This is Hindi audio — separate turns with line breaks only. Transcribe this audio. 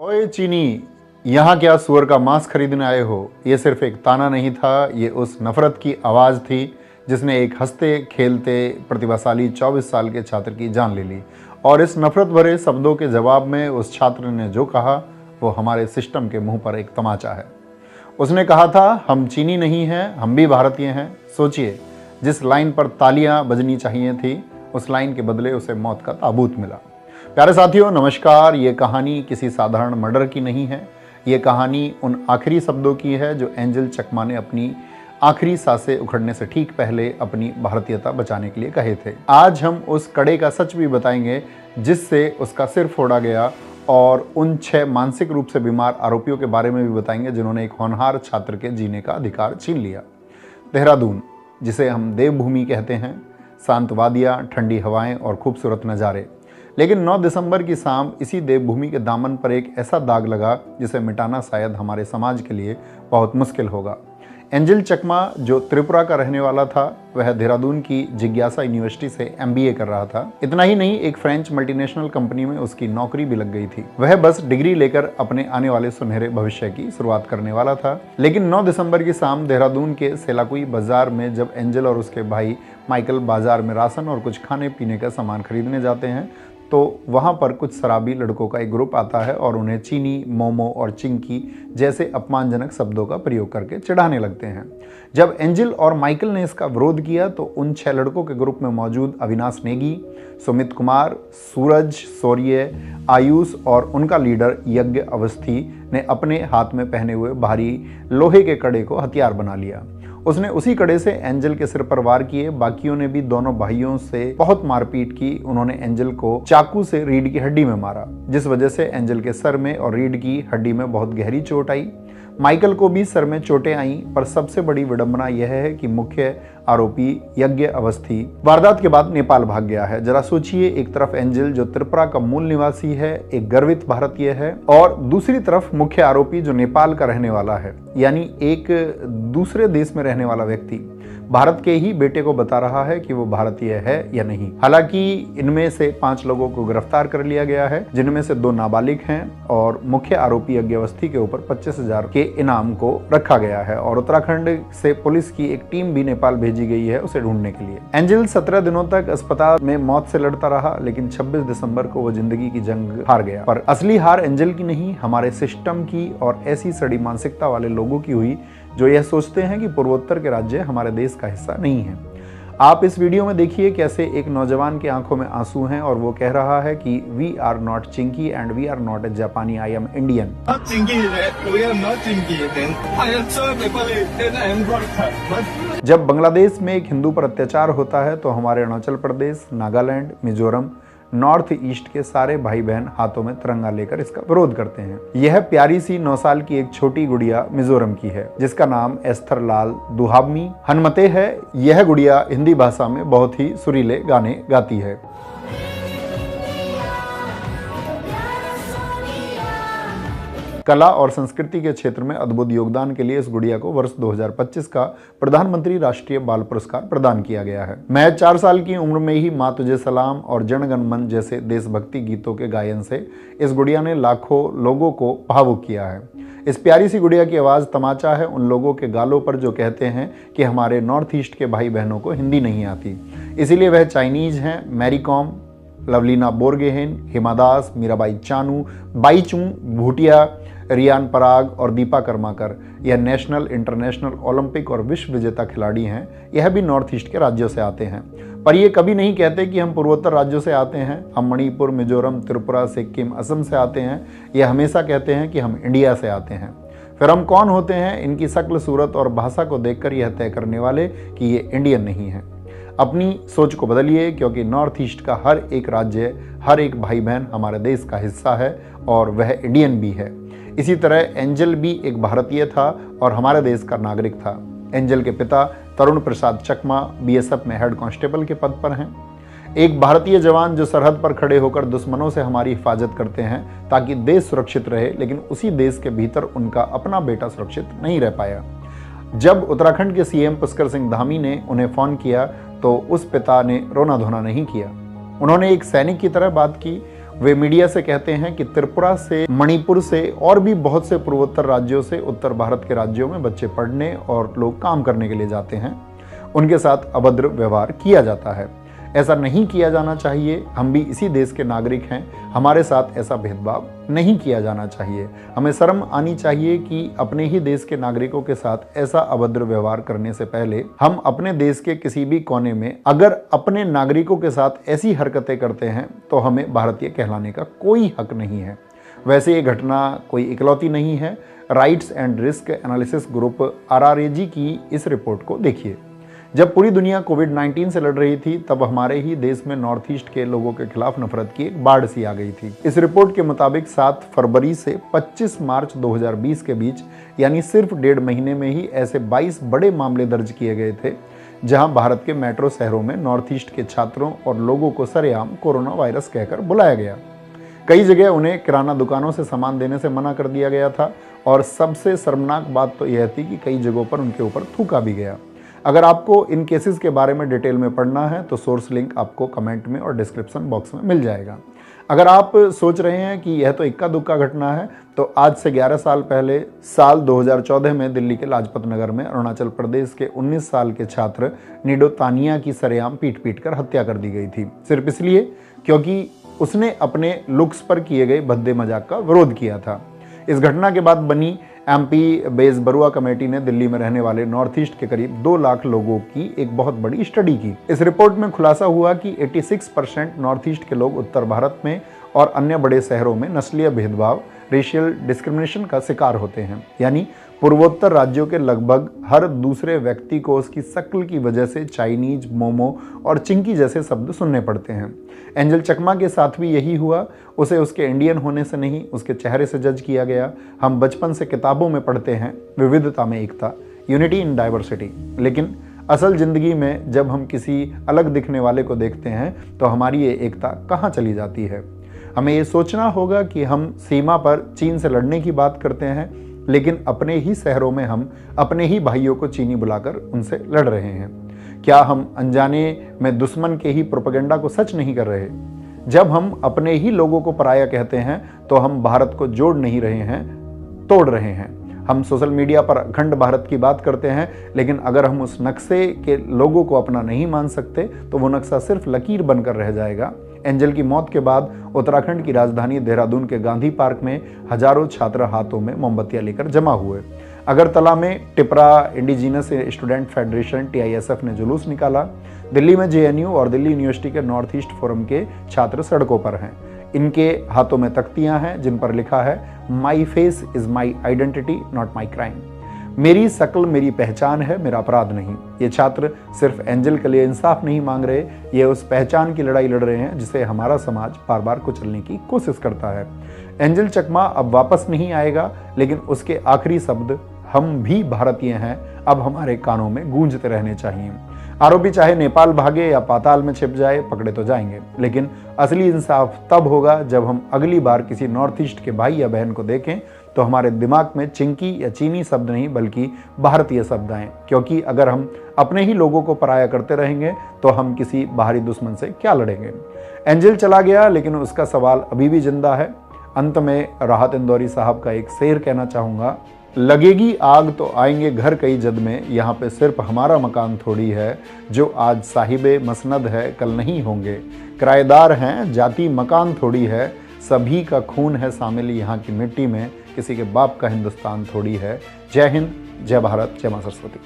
ओए चीनी, यहाँ क्या सुअर का मांस खरीदने आए हो? ये सिर्फ एक ताना नहीं था, ये उस नफरत की आवाज़ थी जिसने एक हंसते खेलते प्रतिभाशाली 24 साल के छात्र की जान ले ली। और इस नफरत भरे शब्दों के जवाब में उस छात्र ने जो कहा वो हमारे सिस्टम के मुंह पर एक तमाचा है। उसने कहा था, हम चीनी नहीं हैं, हम भी भारतीय हैं। सोचिए, जिस लाइन पर तालियां बजनी चाहिए थी उस लाइन के बदले उसे मौत का ताबूत मिला। प्यारे साथियों, नमस्कार। ये कहानी किसी साधारण मर्डर की नहीं है। ये कहानी उन आखिरी शब्दों की है जो एंजल चकमा ने अपनी आखिरी सांसें उखड़ने से ठीक पहले अपनी भारतीयता बचाने के लिए कहे थे। आज हम उस कड़े का सच भी बताएंगे जिससे उसका सिर फोड़ा गया, और उन 6 मानसिक रूप से बीमार आरोपियों के बारे में भी बताएंगे जिन्होंने एक होनहार छात्र के जीने का अधिकार छीन लिया। देहरादून, जिसे हम देवभूमि कहते हैं, शांत वादियाँ, ठंडी हवाएं और खूबसूरत नज़ारे। लेकिन 9 दिसंबर की शाम इसी देवभूमि के दामन पर एक ऐसा दाग लगा जिसे मिटाना शायद हमारे समाज के लिए बहुत मुश्किल होगा। एंजल चकमा, जो त्रिपुरा का रहने वाला था, वह देहरादून की जिज्ञासा यूनिवर्सिटी से MBA कर रहा था। इतना ही नहीं, एक फ्रेंच मल्टीनेशनल कंपनी में उसकी नौकरी भी लग गई थी। वह बस डिग्री लेकर अपने आने वाले सुनहरे भविष्य की शुरुआत करने वाला था। लेकिन 9 दिसंबर की शाम देहरादून के सेलाकुई बाजार में जब एंजल और उसके भाई माइकल बाजार में राशन और कुछ खाने पीने का सामान खरीदने जाते हैं तो वहाँ पर कुछ शराबी लड़कों का एक ग्रुप आता है और उन्हें चीनी, मोमो और चिंकी जैसे अपमानजनक शब्दों का प्रयोग करके चिढ़ाने लगते हैं। जब एंजल और माइकल ने इसका विरोध किया तो उन 6 लड़कों के ग्रुप में मौजूद अविनाश नेगी, सुमित कुमार, सूरज, शौर्य, आयुष और उनका लीडर यज्ञ अवस्थी ने अपने हाथ में पहने हुए भारी लोहे के कड़े को हथियार बना लिया। उसने उसी कड़े से एंजल के सिर पर वार किए। बाकियों ने भी दोनों भाइयों से बहुत मारपीट की। उन्होंने एंजल को चाकू से रीढ़ की हड्डी में मारा, जिस वजह से एंजल के सर में और रीढ़ की हड्डी में बहुत गहरी चोट आई। माइकल को भी सर में चोटें आईं, पर सबसे बड़ी विडंबना यह है कि मुख्य आरोपी यज्ञ अवस्थी वारदात के बाद नेपाल भाग गया है। जरा सोचिए, एक तरफ एंजल जो त्रिपुरा का मूल निवासी है, एक गर्वित भारतीय है, और दूसरी तरफ मुख्य आरोपी जो नेपाल का रहने वाला है, यानी एक दूसरे देश में रहने वाला व्यक्ति भारत के ही बेटे को बता रहा है कि वो भारतीय है या नहीं। हालांकि इनमें से 5 लोगों को गिरफ्तार कर लिया गया है, जिनमें से 2 नाबालिग हैं, और मुख्य आरोपी यज्ञ अवस्थी के ऊपर 25,000 के इनाम को रखा गया है। और उत्तराखंड से पुलिस की एक टीम भी नेपाल भेजी गई है उसे ढूंढने के लिए। एंजल 17 दिनों तक अस्पताल में मौत से लड़ता रहा, लेकिन 26 दिसंबर को वो जिंदगी की जंग हार गया। पर असली हार एंजल की नहीं, हमारे सिस्टम की और ऐसी सड़ी मानसिकता वाले लोगों की हुई जो यह सोचते हैं कि पूर्वोत्तर के राज्य हमारे देश का हिस्सा नहीं है। आप इस वीडियो में देखिए कैसे एक नौजवान की आंखों में आंसू हैं और वो कह रहा है कि we are not chinky and we are not a Japanese, I M Indian. जब बांग्लादेश में एक हिंदू पर अत्याचार होता है तो हमारे अरुणाचल प्रदेश, नागालैंड, मिजोरम, नॉर्थ ईस्ट के सारे भाई बहन हाथों में तिरंगा लेकर इसका विरोध करते हैं। यह प्यारी सी 9 साल की एक छोटी गुड़िया मिजोरम की है, जिसका नाम एस्थर लाल दुहाबमी हनमते है। यह गुड़िया हिंदी भाषा में बहुत ही सुरीले गाने गाती है। कला और संस्कृति के क्षेत्र में अद्भुत योगदान के लिए इस गुड़िया को वर्ष 2025 का प्रधानमंत्री राष्ट्रीय बाल पुरस्कार प्रदान किया गया है। महज 4 साल की उम्र में ही माँ तुझे सलाम और जन गण मन जैसे देशभक्ति गीतों के गायन से इस गुड़िया ने लाखों लोगों को भावुक किया है। इस प्यारी सी गुड़िया की आवाज़ तमाचा है उन लोगों के गालों पर जो कहते हैं कि हमारे नॉर्थ ईस्ट के भाई बहनों को हिंदी नहीं आती, इसीलिए वह चाइनीज हैं। मैरी कॉम, लवलीना बोरगोहेन, हिमा दास, मीराबाई चानू, बाईचुंग भूटिया, रियान पराग और दीपा कर्माकर यह नेशनल, इंटरनेशनल, ओलंपिक और विश्व विजेता खिलाड़ी हैं। यह भी नॉर्थ ईस्ट के राज्यों से आते हैं, पर ये कभी नहीं कहते कि हम पूर्वोत्तर राज्यों से आते हैं, हम मणिपुर, मिजोरम, त्रिपुरा, सिक्किम, असम से आते हैं। यह हमेशा कहते हैं कि हम इंडिया से आते हैं। फिर हम कौन होते हैं? इनकी शक्ल, सूरत और भाषा को देखकर यह तय करने वाले कि ये इंडियन नहीं है। अपनी सोच को बदलिए, क्योंकि नॉर्थ ईस्ट का हर एक राज्य, हर एक भाई बहन हमारे देश का हिस्सा है और वह इंडियन भी है। इसी तरह एंजल भी एक भारतीय था और हमारे देश का नागरिक था। एंजल के पिता तरुण प्रसाद चकमा BSF में हेड कांस्टेबल के पद पर हैं। एक भारतीय जवान जो सरहद पर खड़े होकर दुश्मनों से हमारी हिफाजत करते हैं ताकि देश सुरक्षित रहे, लेकिन उसी देश के भीतर उनका अपना बेटा सुरक्षित नहीं रह पाया। जब उत्तराखंड के CM पुष्कर सिंह धामी ने उन्हें फ़ोन किया तो उस पिता ने रोना धोना नहीं किया। उन्होंने एक सैनिक की तरह बात की वे मीडिया से कहते हैं कि त्रिपुरा से, मणिपुर से और भी बहुत से पूर्वोत्तर राज्यों से उत्तर भारत के राज्यों में बच्चे पढ़ने और लोग काम करने के लिए जाते हैं। उनके साथ अभद्र व्यवहार किया जाता है। ऐसा नहीं किया जाना चाहिए। हम भी इसी देश के नागरिक हैं, हमारे साथ ऐसा भेदभाव नहीं किया जाना चाहिए। हमें शर्म आनी चाहिए कि अपने ही देश के नागरिकों के साथ ऐसा अभद्र व्यवहार करने से पहले हम अपने देश के किसी भी कोने में अगर अपने नागरिकों के साथ ऐसी हरकतें करते हैं तो हमें भारतीय कहलाने का कोई हक नहीं है। वैसे ये घटना कोई इकलौती नहीं है। Rights and risk analysis group RRAG की इस रिपोर्ट को देखिए। जब पूरी दुनिया कोविड-19 से लड़ रही थी तब हमारे ही देश में नॉर्थ ईस्ट के लोगों के खिलाफ नफरत की एक बाढ़ सी आ गई थी। इस रिपोर्ट के मुताबिक 7 फरवरी से 25 मार्च 2020 के बीच यानी सिर्फ 1.5 महीने में ही ऐसे 22 बड़े मामले दर्ज किए गए थे जहां भारत के मेट्रो शहरों में नॉर्थ ईस्ट के छात्रों और लोगों को सरेआम कोरोना वायरस कहकर बुलाया गया। कई जगह उन्हें किराना दुकानों से सामान देने से मना कर दिया गया था और सबसे शर्मनाक बात तो यह थी कि कई जगहों पर उनके ऊपर थूका भी गया। अगर आपको इन केसेस के बारे में डिटेल में पढ़ना है तो सोर्स लिंक आपको कमेंट में और डिस्क्रिप्शन बॉक्स में मिल जाएगा। अगर आप सोच रहे हैं कि यह तो इक्का दुक्का घटना है तो आज से 11 साल पहले साल 2014 में दिल्ली के लाजपत नगर में अरुणाचल प्रदेश के 19 साल के छात्र नीडो तानिया की सरेआम पीट कर हत्या कर दी गई थी, सिर्फ इसलिए क्योंकि उसने अपने लुक्स पर किए गए भद्दे मजाक का विरोध किया था। इस घटना के बाद बनी MP बेस बरुआ कमेटी ने दिल्ली में रहने वाले नॉर्थ ईस्ट के करीब 2 लाख लोगों की एक बहुत बड़ी स्टडी की। इस रिपोर्ट में खुलासा हुआ कि 86% नॉर्थ ईस्ट के लोग उत्तर भारत में और अन्य बड़े शहरों में नस्लीय भेदभाव, रेशियल डिस्क्रिमिनेशन का शिकार होते हैं। यानी पूर्वोत्तर राज्यों के लगभग हर दूसरे व्यक्ति को उसकी शक्ल की वजह से चाइनीज, मोमो और चिंकी जैसे शब्द सुनने पड़ते हैं। एंजल चकमा के साथ भी यही हुआ। उसे उसके इंडियन होने से नहीं, उसके चेहरे से जज किया गया। हम बचपन से किताबों में पढ़ते हैं विविधता में एकता, यूनिटी इन डाइवर्सिटी, लेकिन असल जिंदगी में जब हम किसी अलग दिखने वाले को देखते हैं तो हमारी ये एकता कहाँ चली जाती है। हमें ये सोचना होगा कि हम सीमा पर चीन से लड़ने की बात करते हैं लेकिन अपने ही शहरों में हम अपने ही भाइयों को चीनी बुलाकर उनसे लड़ रहे हैं। क्या हम अनजाने में दुश्मन के ही प्रोपेगेंडा को सच नहीं कर रहे? जब हम अपने ही लोगों को पराया कहते हैं तो हम भारत को जोड़ नहीं रहे हैं, तोड़ रहे हैं। हम सोशल मीडिया पर अखंड भारत की बात करते हैं लेकिन अगर हम उस नक्शे के लोगों को अपना नहीं मान सकते तो वो नक्शा सिर्फ लकीर बनकर रह जाएगा। एंजल की मौत के बाद उत्तराखंड की राजधानी देहरादून के गांधी पार्क में हजारों छात्र हाथों में मोमबत्तियां लेकर जमा हुए। अगरतला में Tipra indigenous student federation TISF ने जुलूस निकाला। दिल्ली में JNU और दिल्ली यूनिवर्सिटी के नॉर्थ ईस्ट फोरम के छात्र सड़कों पर हैं। इनके हाथों में तख्तियां हैं जिन पर लिखा है my face is my identity not my crime. मेरी शक्ल मेरी पहचान है, मेरा अपराध नहीं। ये छात्र सिर्फ एंजल के लिए इंसाफ नहीं मांग रहे, ये उस पहचान की लड़ाई लड़ रहे हैं जिसे हमारा समाज बार बार कुचलने की कोशिश करता है। एंजल चकमा अब वापस नहीं आएगा लेकिन उसके आखिरी शब्द हम भी भारतीय हैं अब हमारे कानों में गूंजते रहने चाहिए। आरोपी चाहे नेपाल भागे या पाताल में छिप जाए, पकड़े तो जाएंगे, लेकिन असली इंसाफ तब होगा जब हम अगली बार किसी नॉर्थ ईस्ट के भाई या बहन को देखें तो हमारे दिमाग में चिंकी या चीनी शब्द नहीं बल्कि भारतीय शब्द आएं, क्योंकि अगर हम अपने ही लोगों को पराया करते रहेंगे तो हम किसी बाहरी दुश्मन से क्या लड़ेंगे। एंजल चला गया लेकिन उसका सवाल अभी भी जिंदा है। अंत में राहत इंदौरी साहब का एक शेर कहना चाहूँगा, लगेगी आग तो आएंगे घर कई जद में, यहाँ पे सिर्फ हमारा मकान थोड़ी है, जो आज साहिबे मसनद है कल नहीं होंगे, किराएदार हैं जाति मकान थोड़ी है, सभी का खून है शामिल यहाँ की मिट्टी में, किसी के बाप का हिंदुस्तान थोड़ी है। जय हिंद, जय भारत, जय मां सरस्वती।